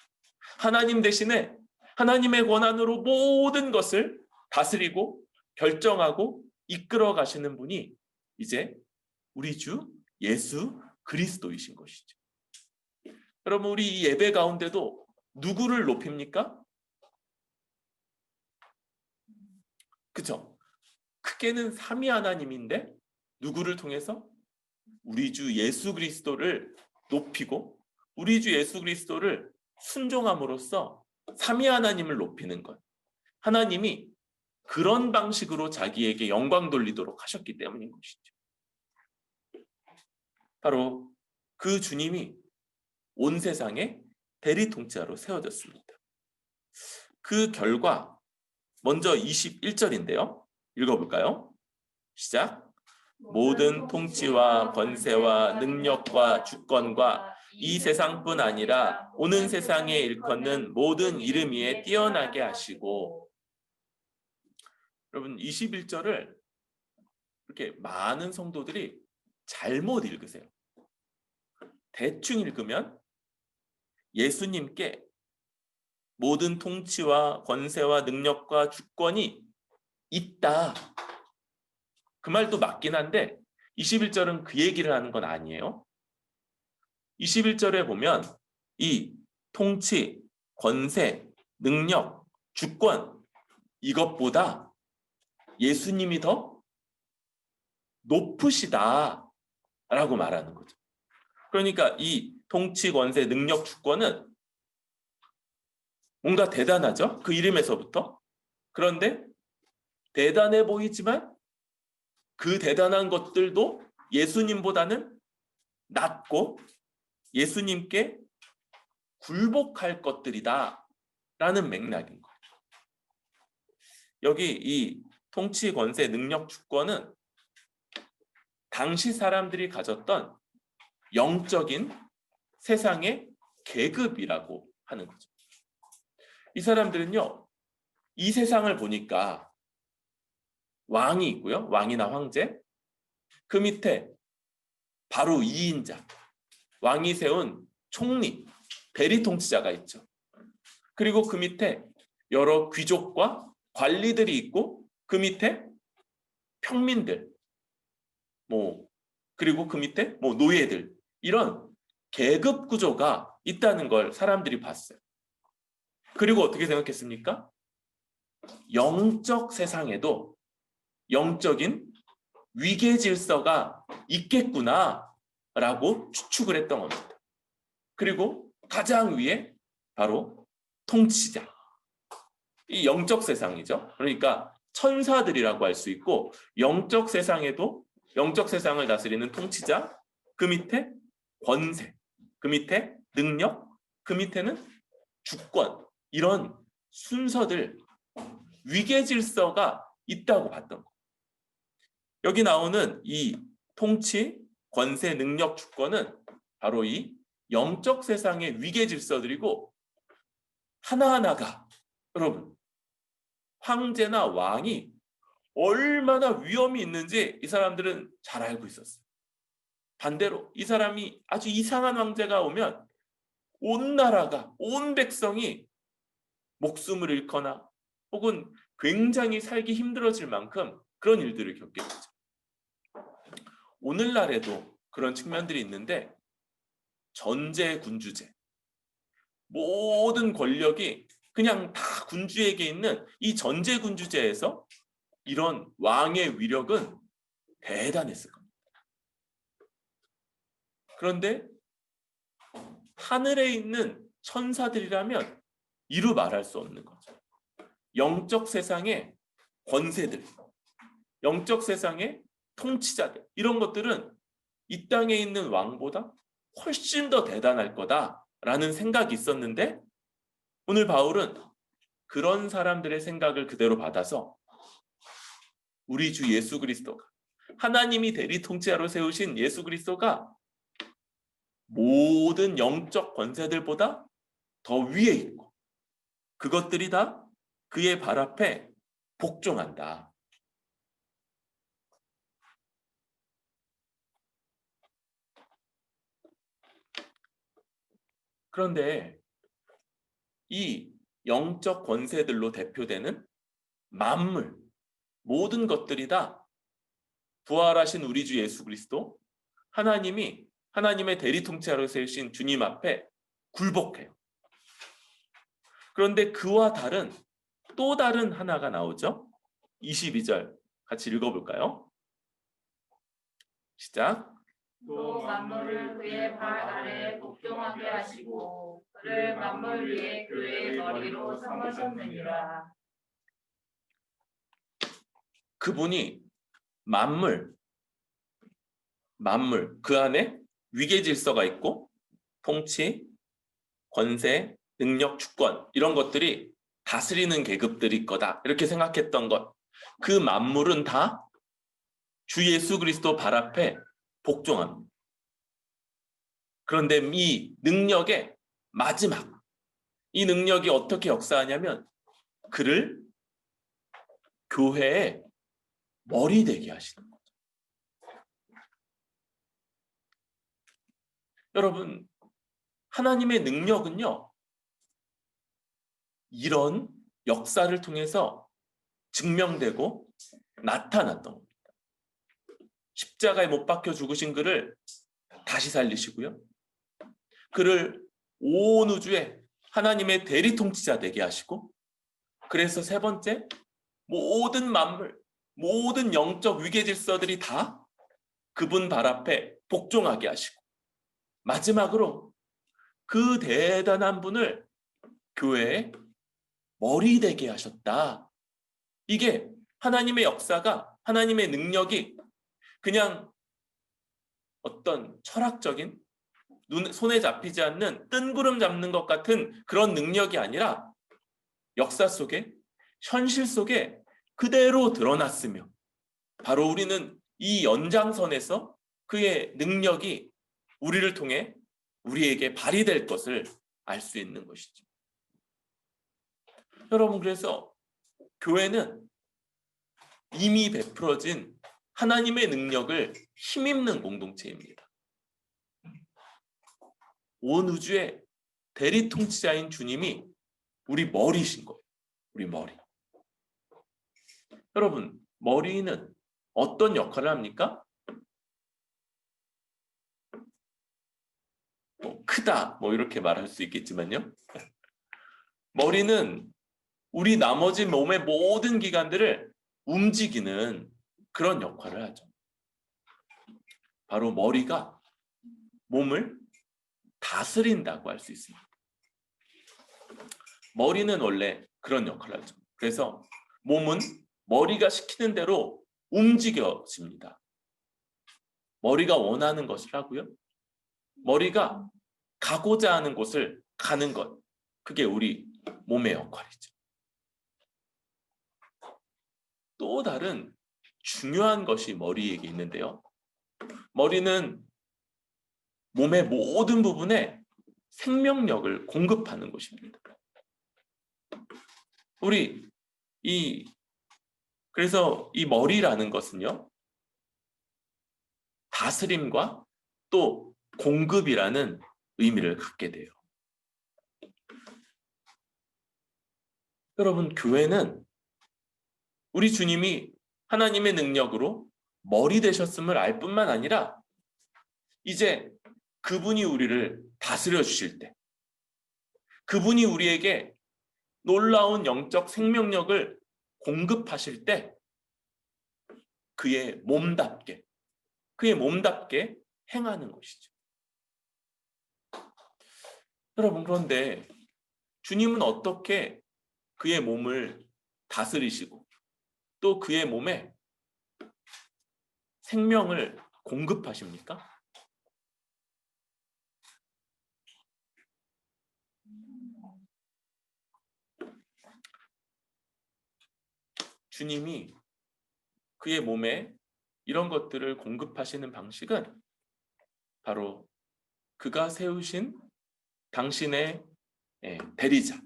하나님 대신에 하나님의 권한으로 모든 것을 다스리고 결정하고 이끌어 가시는 분이 이제 우리 주 예수 그리스도이신 것이죠. 여러분, 우리 이 예배 가운데도 누구를 높입니까? 그렇죠? 크게는 삼위 하나님인데 누구를 통해서? 우리 주 예수 그리스도를 높이고 우리 주 예수 그리스도를 순종함으로써 삼위 하나님을 높이는 것. 하나님이 그런 방식으로 자기에게 영광 돌리도록 하셨기 때문인 것이죠. 바로 그 주님이 온 세상에 대리 통치자로 세워졌습니다. 그 결과 먼저 21절인데요. 읽어볼까요? 시작. 모든 통치와 권세와 능력과 주권과 이 세상뿐 아니라 오는 세상에 일컫는 모든 이름 위에 뛰어나게 하시고. 여러분, 21절을 이렇게 많은 성도들이 잘못 읽으세요. 대충 읽으면 예수님께 모든 통치와 권세와 능력과 주권이 있다. 그 말도 맞긴 한데 21절은 그 얘기를 하는 건 아니에요. 21절에 보면 이 통치, 권세, 능력, 주권 이것보다 예수님이 더 높으시다라고 말하는 거죠. 그러니까 이 통치, 권세, 능력, 주권은 뭔가 대단하죠? 그 이름에서부터. 그런데 대단해 보이지만 그 대단한 것들도 예수님보다는 낮고 예수님께 굴복할 것들이다 라는 맥락인 거예요. 여기 이 통치, 권세, 능력, 주권은 당시 사람들이 가졌던 영적인 세상의 계급이라고 하는 거죠. 이 사람들은요, 이 세상을 보니까 왕이 있고요. 왕이나 황제. 그 밑에 바로 2인자. 왕이 세운 총리. 대리 통치자가 있죠. 그리고 그 밑에 여러 귀족과 관리들이 있고 그 밑에 평민들, 그리고 그 밑에 노예들, 이런 계급 구조가 있다는 걸 사람들이 봤어요. 그리고 어떻게 생각했습니까? 영적 세상에도 영적인 위계 질서가 있겠구나라고 추측을 했던 겁니다. 그리고 가장 위에 바로 통치자. 이 영적 세상이죠. 그러니까 천사들이라고 할 수 있고 영적 세상에도 영적 세상을 다스리는 통치자, 그 밑에 권세, 그 밑에 능력, 그 밑에는 주권, 이런 순서들, 위계 질서가 있다고 봤던 거. 여기 나오는 이 통치, 권세, 능력, 주권은 바로 이 영적 세상의 위계 질서들이고 하나하나가 여러분 황제나 왕이 얼마나 위험이 있는지 이 사람들은 잘 알고 있었어요. 반대로 이 사람이 아주 이상한 황제가 오면 온 나라가, 온 백성이 목숨을 잃거나 혹은 굉장히 살기 힘들어질 만큼 그런 일들을 겪게 되죠. 오늘날에도 그런 측면들이 있는데 전제군주제, 모든 권력이 그냥 다 군주에게 있는 이 전제군주제에서 이런 왕의 위력은 대단했을 겁니다. 그런데 하늘에 있는 천사들이라면 이루 말할 수 없는 거죠. 영적 세상의 권세들, 영적 세상의 통치자들, 이런 것들은 이 땅에 있는 왕보다 훨씬 더 대단할 거다라는 생각이 있었는데 오늘 바울은 그런 사람들의 생각을 그대로 받아서 우리 주 예수 그리스도가, 하나님이 대리 통치자로 세우신 예수 그리스도가 모든 영적 권세들보다 더 위에 있고 그것들이 다 그의 발 앞에 복종한다. 그런데 이 영적 권세들로 대표되는 만물, 모든 것들이 다 부활하신 우리 주 예수 그리스도, 하나님이 하나님의 대리 통치자로 세우신 주님 앞에 굴복해요. 그런데 그와 다른 또 다른 하나가 나오죠. 22절 같이 읽어볼까요? 시작. 또 만물을 그의 발 아래에 복종하게 하시고 그를 만물 위에 그의 머리로 삼으셨느니라. 그분이 만물, 그 안에 위계 질서가 있고 통치, 권세, 능력, 주권, 이런 것들이 다스리는 계급들일 거다, 이렇게 생각했던 것. 그 만물은 다 주 예수 그리스도 발 앞에 복종합니다. 그런데 이 능력의 마지막, 이 능력이 어떻게 역사하냐면 그를 교회의 머리 되게 하시는 거죠. 여러분, 하나님의 능력은요, 이런 역사를 통해서 증명되고 나타났던 겁니다. 십자가에 못 박혀 죽으신 그를 다시 살리시고요. 그를 온 우주에 하나님의 대리 통치자 되게 하시고, 그래서 세 번째, 모든 만물, 모든 영적 위계 질서들이 다 그분 발 앞에 복종하게 하시고, 마지막으로 그 대단한 분을 교회의 머리 되게 하셨다. 이게 하나님의 역사가, 하나님의 능력이 그냥 어떤 철학적인 손에 잡히지 않는 뜬구름 잡는 것 같은 그런 능력이 아니라 역사 속에, 현실 속에 그대로 드러났으며 바로 우리는 이 연장선에서 그의 능력이 우리를 통해 우리에게 발휘될 것을 알 수 있는 것이죠. 여러분, 그래서 교회는 이미 베풀어진 하나님의 능력을 힘입는 공동체입니다. 온 우주에 대리 통치자인 주님이 우리 머리신 거예요. 우리 머리. 여러분, 머리는 어떤 역할을 합니까? 크다, 이렇게 말할 수 있겠지만요. 머리는 우리 나머지 몸의 모든 기관들을 움직이는 그런 역할을 하죠. 바로 머리가 몸을 다스린다고 할 수 있습니다. 머리는 원래 그런 역할을 하죠. 그래서 몸은 머리가 시키는 대로 움직여집니다. 머리가 원하는 것을 하고요. 머리가 가고자 하는 곳을 가는 것. 그게 우리 몸의 역할이죠. 또 다른 중요한 것이 머리에게 있는데요. 머리는 몸의 모든 부분에 생명력을 공급하는 곳입니다. 그래서 이 머리라는 것은요, 다스림과 또 공급이라는 의미를 갖게 돼요. 여러분, 교회는 우리 주님이 하나님의 능력으로 머리 되셨음을 알 뿐만 아니라 이제 그분이 우리를 다스려 주실 때, 그분이 우리에게 놀라운 영적 생명력을 공급하실 때 그의 몸답게 행하는 것이죠. 여러분, 그런데 주님은 어떻게 그의 몸을 다스리시고 또 그의 몸에 생명을 공급하십니까? 주님이 그의 몸에 이런 것들을 공급하시는 방식은 바로 그가 세우신 당신의 대리자.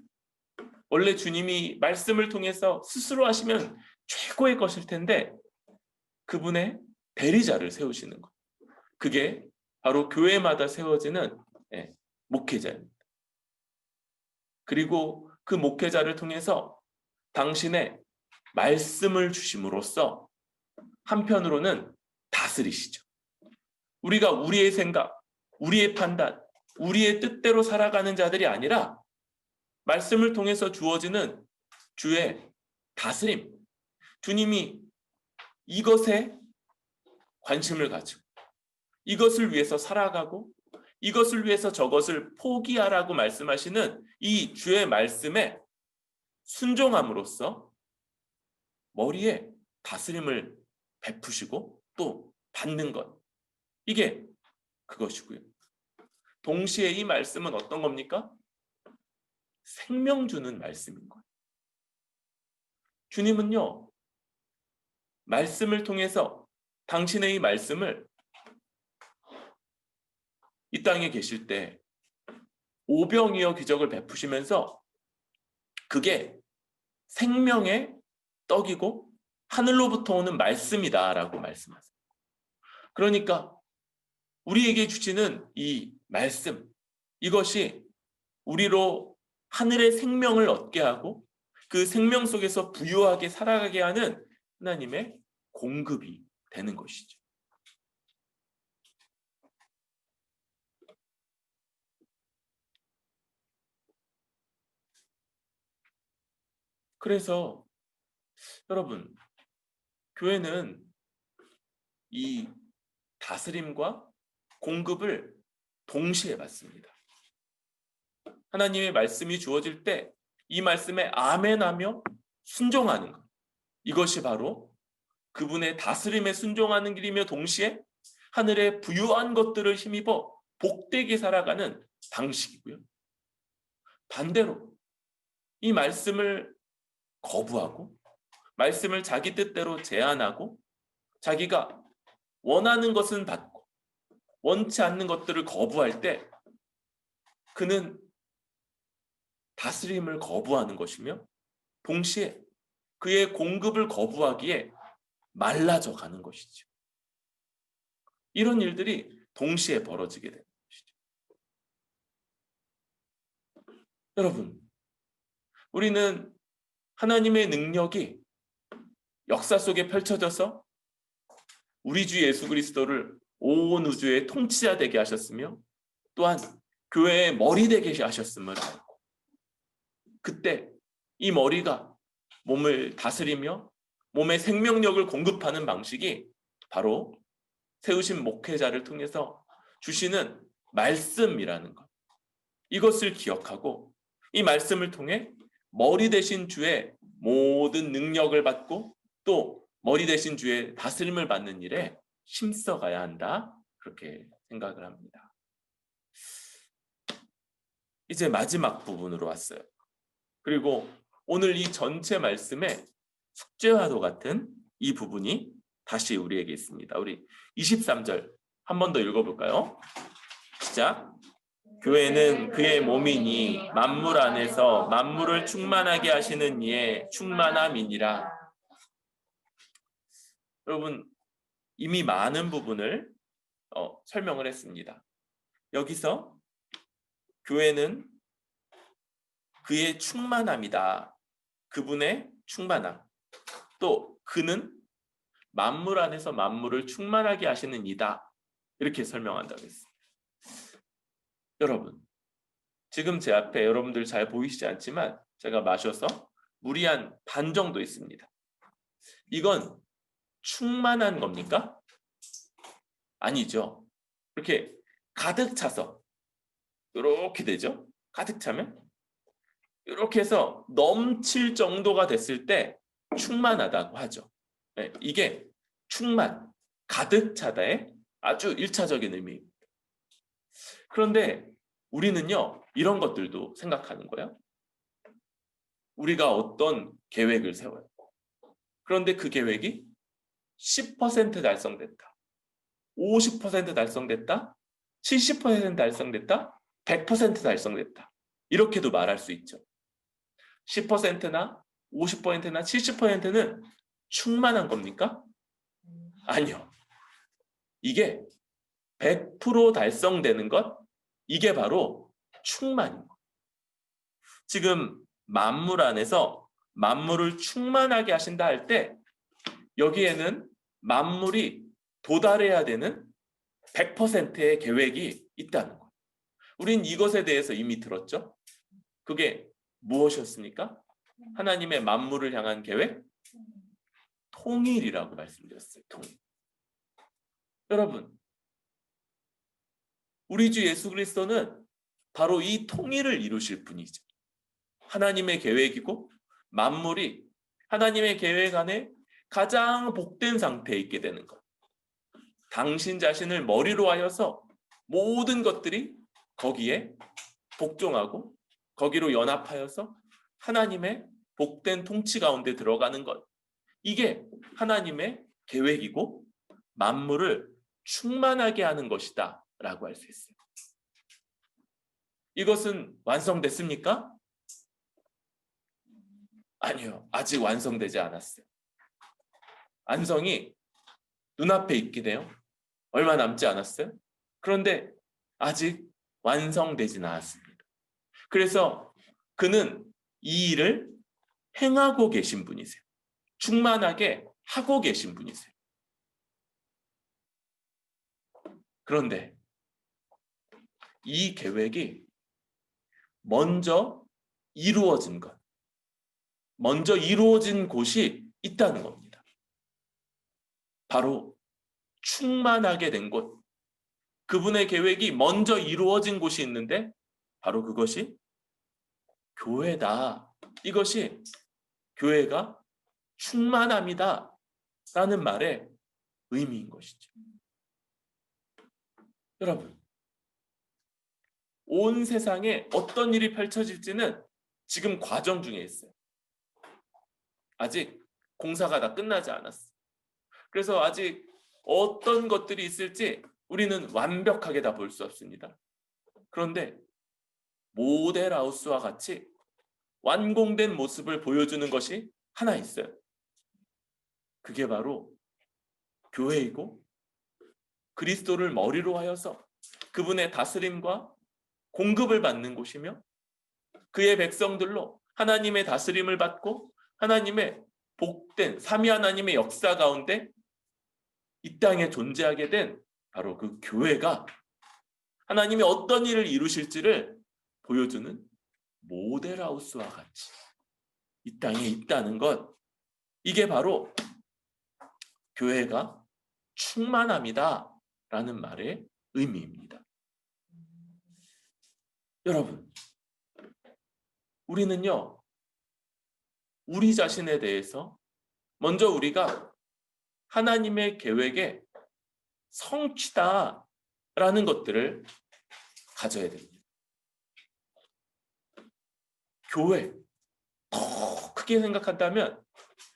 원래 주님이 말씀을 통해서 스스로 하시면 최고의 것일 텐데 그분의 대리자를 세우시는 것. 그게 바로 교회마다 세워지는 목회자입니다. 그리고 그 목회자를 통해서 당신의 말씀을 주심으로써 한편으로는 다스리시죠. 우리가 우리의 생각, 우리의 판단, 우리의 뜻대로 살아가는 자들이 아니라 말씀을 통해서 주어지는 주의 다스림. 주님이 이것에 관심을 가지고 이것을 위해서 살아가고 이것을 위해서 저것을 포기하라고 말씀하시는 이 주의 말씀에 순종함으로써 머리에 다스림을 베푸시고 또 받는 것. 이게 그것이고요. 동시에 이 말씀은 어떤 겁니까? 생명 주는 말씀인 거예요. 주님은요, 말씀을 통해서 당신의 이 말씀을 이 땅에 계실 때 오병이어 기적을 베푸시면서 그게 생명의 떡이고 하늘로부터 오는 말씀이다라고 말씀하세요. 그러니까 우리에게 주시는 이 말씀, 이것이 우리로 하늘의 생명을 얻게 하고 그 생명 속에서 부유하게 살아가게 하는 하나님의 공급이 되는 것이죠. 그래서 여러분, 교회는 이 다스림과 공급을 동시에 받습니다. 하나님의 말씀이 주어질 때 이 말씀에 아멘하며 순종하는 것. 이것이 바로 그분의 다스림에 순종하는 길이며 동시에 하늘의 부유한 것들을 힘입어 복되게 살아가는 방식이고요. 반대로 이 말씀을 거부하고 말씀을 자기 뜻대로 제한하고 자기가 원하는 것은 받고 원치 않는 것들을 거부할 때 그는 다스림을 거부하는 것이며 동시에 그의 공급을 거부하기에 말라져 가는 것이죠. 이런 일들이 동시에 벌어지게 되는 것이죠. 여러분, 우리는 하나님의 능력이 역사 속에 펼쳐져서 우리 주 예수 그리스도를 온 우주의 통치자 되게 하셨으며 또한 교회의 머리 되게 하셨음을 알고 그때 이 머리가 몸을 다스리며 몸의 생명력을 공급하는 방식이 바로 세우신 목회자를 통해서 주시는 말씀이라는 것. 이것을 기억하고 이 말씀을 통해 머리 대신 주의 모든 능력을 받고 또 머리 대신 주의 다스림을 받는 일에 힘써가야 한다. 그렇게 생각을 합니다. 이제 마지막 부분으로 왔어요. 그리고 오늘 이 전체 말씀의 숙제와도 같은 이 부분이 다시 우리에게 있습니다. 우리 23절 한 번 더 읽어볼까요? 시작. 교회는 그의 몸이니 만물 안에서 만물을 충만하게 하시는 이의 충만함이니라. 여러분, 이미 많은 부분을 설명을 했습니다. 여기서 교회는 그의 충만함이다. 그분의 충만함. 또 그는 만물 안에서 만물을 충만하게 하시는 이다. 이렇게 설명한다고 했습니다. 여러분, 지금 제 앞에 여러분들 잘 보이시지 않지만 제가 마셔서 물이 한 반 정도 있습니다. 이건 충만한 겁니까? 아니죠. 이렇게 가득 차서 이렇게 되죠. 가득 차면 이렇게 해서 넘칠 정도가 됐을 때 충만하다고 하죠. 네, 이게 충만, 가득 차다의 아주 1차적인 의미입니다. 그런데 우리는요, 이런 것들도 생각하는 거예요. 우리가 어떤 계획을 세워요. 그런데 그 계획이 10% 달성됐다. 50% 달성됐다. 70% 달성됐다. 100% 달성됐다. 이렇게도 말할 수 있죠. 10%나 50%나 70%는 충만한 겁니까? 아니요. 이게 100% 달성되는 것, 이게 바로 충만입니다. 지금 만물 안에서 만물을 충만하게 하신다 할 때 여기에는 만물이 도달해야 되는 100%의 계획이 있다는 거예요. 우린 이것에 대해서 이미 들었죠? 그게 무엇이었습니까? 하나님의 만물을 향한 계획? 통일이라고 말씀드렸어요. 통일. 여러분, 우리 주 예수 그리스도는 바로 이 통일을 이루실 분이죠. 하나님의 계획이고 만물이 하나님의 계획 안에 가장 복된 상태에 있게 되는 것. 당신 자신을 머리로 하여서 모든 것들이 거기에 복종하고 거기로 연합하여서 하나님의 복된 통치 가운데 들어가는 것. 이게 하나님의 계획이고 만물을 충만하게 하는 것이다 라고 할 수 있어요. 이것은 완성됐습니까? 아니요. 아직 완성되지 않았어요. 완성이 눈앞에 있긴 해요. 얼마 남지 않았어요. 그런데 아직 완성되진 않았습니다. 그래서 그는 이 일을 행하고 계신 분이세요. 충만하게 하고 계신 분이세요. 그런데 이 계획이 먼저 이루어진 것, 먼저 이루어진 곳이 있다는 겁니다. 바로 충만하게 된 곳, 그분의 계획이 먼저 이루어진 곳이 있는데 바로 그것이 교회다. 이것이 교회가 충만함이다 라는 말의 의미인 것이죠. 여러분, 온 세상에 어떤 일이 펼쳐질지는 지금 과정 중에 있어요. 아직 공사가 다 끝나지 않았어요. 그래서 아직 어떤 것들이 있을지 우리는 완벽하게 다 볼 수 없습니다. 그런데 모델하우스와 같이 완공된 모습을 보여주는 것이 하나 있어요. 그게 바로 교회이고 그리스도를 머리로 하여서 그분의 다스림과 공급을 받는 곳이며 그의 백성들로 하나님의 다스림을 받고 하나님의 복된 삼위 하나님의 역사 가운데 이 땅에 존재하게 된 바로 그 교회가 하나님이 어떤 일을 이루실지를 보여주는 모델하우스와 같이 이 땅에 있다는 것, 이게 바로 교회가 충만함이다 라는 말의 의미입니다. 여러분, 우리는요, 우리 자신에 대해서 먼저 우리가 하나님의 계획의 성취다라는 것들을 가져야 됩니다. 교회, 더 크게 생각한다면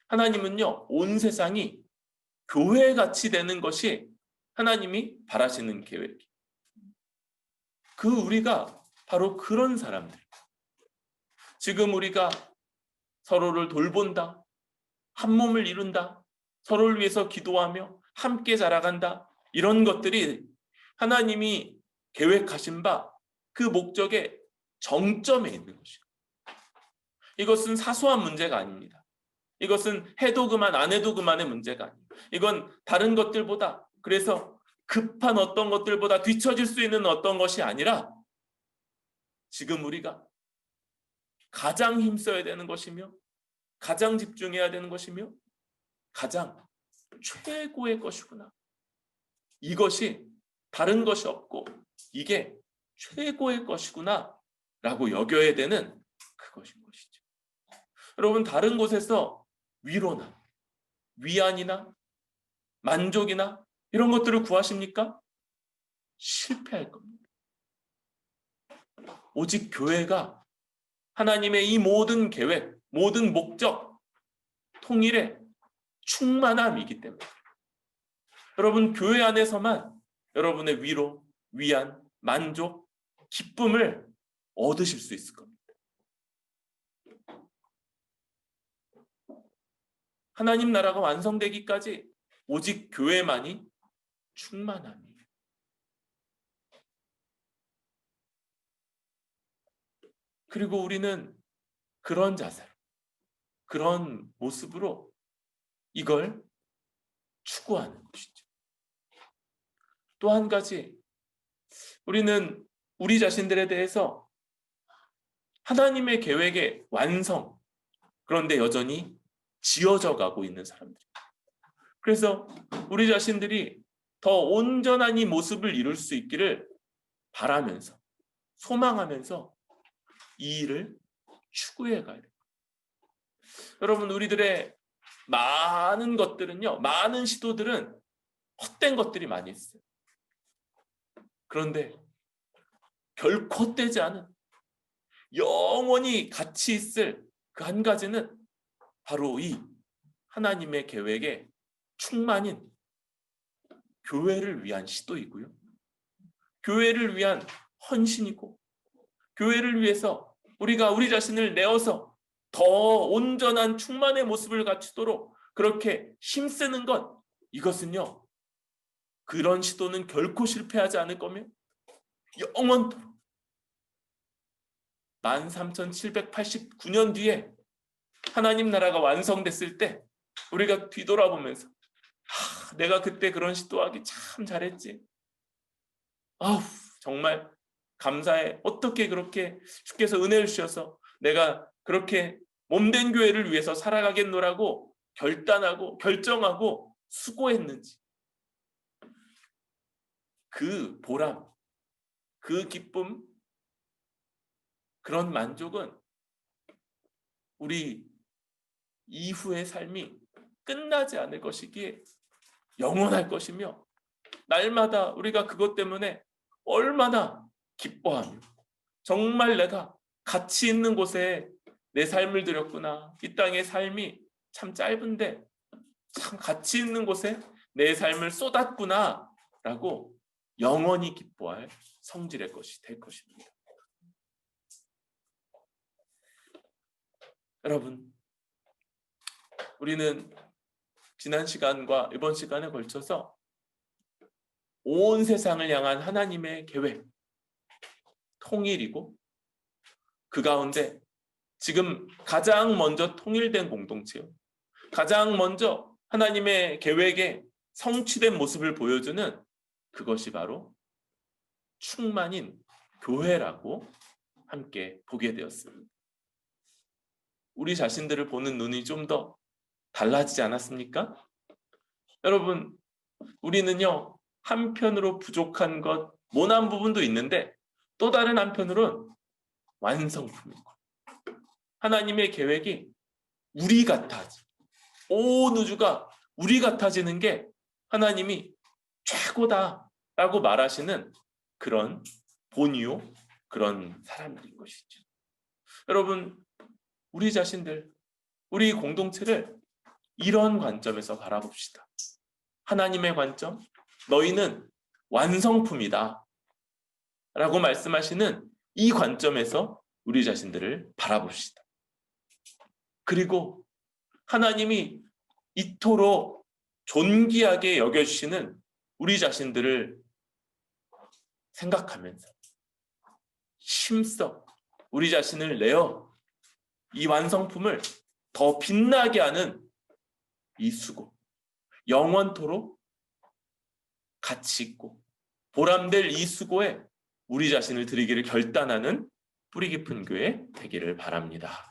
하나님은요, 온 세상이 교회같이 되는 것이 하나님이 바라시는 계획. 그 우리가 바로 그런 사람들. 지금 우리가 서로를 돌본다, 한 몸을 이룬다, 서로를 위해서 기도하며 함께 자라간다, 이런 것들이 하나님이 계획하신 바 그 목적의 정점에 있는 것이에요. 이것은 사소한 문제가 아닙니다. 이것은 해도 그만 안 해도 그만의 문제가 아니에요. 이건 다른 것들보다, 그래서 급한 어떤 것들보다 뒤처질 수 있는 어떤 것이 아니라 지금 우리가 가장 힘써야 되는 것이며 가장 집중해야 되는 것이며 가장 최고의 것이구나. 이것이 다른 것이 없고 이게 최고의 것이구나 라고 여겨야 되는 그것인 것이죠. 여러분, 다른 곳에서 위로나 위안이나 만족이나 이런 것들을 구하십니까? 실패할 겁니다. 오직 교회가 하나님의 이 모든 계획, 모든 목적, 통일의 충만함이기 때문에 여러분, 교회 안에서만 여러분의 위로, 위안, 만족, 기쁨을 얻으실 수 있을 겁니다. 하나님 나라가 완성되기까지 오직 교회만이 충만함이에요. 그리고 우리는 그런 자세로, 그런 모습으로 이걸 추구하는 것이죠. 또 한 가지, 우리는 우리 자신들에 대해서 하나님의 계획의 완성, 그런데 여전히 지어져 가고 있는 사람들. 그래서 우리 자신들이 더 온전한 이 모습을 이룰 수 있기를 바라면서, 소망하면서 이 일을 추구해 가야 돼요. 여러분, 우리들의 많은 것들은요, 많은 시도들은 헛된 것들이 많이 있어요. 그런데 결코 헛되지 않은 영원히 같이 있을 그 한 가지는 바로 이 하나님의 계획의 충만인 교회를 위한 시도이고요. 교회를 위한 헌신이고, 교회를 위해서 우리가 우리 자신을 내어서 더 온전한 충만의 모습을 갖추도록 그렇게 힘쓰는 것, 이것은요, 그런 시도는 결코 실패하지 않을 거며 영원토록 13,789년 뒤에 하나님 나라가 완성됐을 때 우리가 뒤돌아보면서 내가 그때 그런 시도하기 참 잘했지. 아우, 정말 감사해. 어떻게 그렇게 주께서 은혜를 주셔서 내가 그렇게 몸된 교회를 위해서 살아가겠노라고 결단하고 결정하고 수고했는지. 그 보람, 그 기쁨, 그런 만족은 우리 이후의 삶이 끝나지 않을 것이기에 영원할 것이며, 날마다 우리가 그것 때문에 얼마나 기뻐하며 정말 내가 가치 있는 곳에 내 삶을 들였구나. 이 땅의 삶이 참 짧은데 참 가치 있는 곳에 내 삶을 쏟았구나 라고 영원히 기뻐할 성질의 것이 될 것입니다. 여러분, 우리는 지난 시간과 이번 시간에 걸쳐서 온 세상을 향한 하나님의 계획, 통일이고 그 가운데 지금 가장 먼저 통일된 공동체요. 가장 먼저 하나님의 계획에 성취된 모습을 보여주는 그것이 바로 충만인 교회라고 함께 보게 되었습니다. 우리 자신들을 보는 눈이 좀 더 달라지지 않았습니까? 여러분, 우리는요, 한편으로 부족한 것, 모난 부분도 있는데 또 다른 한편으로는 완성품이고 하나님의 계획이 우리 같아지. 온 우주가 우리 같아지는 게 하나님이 최고다라고 말하시는 그런 본이요, 그런 사람들인 것이죠. 여러분, 우리 자신들, 우리 공동체를 이런 관점에서 바라봅시다. 하나님의 관점, 너희는 완성품이다 라고 말씀하시는 이 관점에서 우리 자신들을 바라봅시다. 그리고 하나님이 이토록 존귀하게 여겨주시는 우리 자신들을 생각하면서 힘써 우리 자신을 내어 이 완성품을 더 빛나게 하는 이 수고, 영원토록 가치 있고 보람될 이 수고에 우리 자신을 드리기를 결단하는 뿌리 깊은 교회 되기를 바랍니다.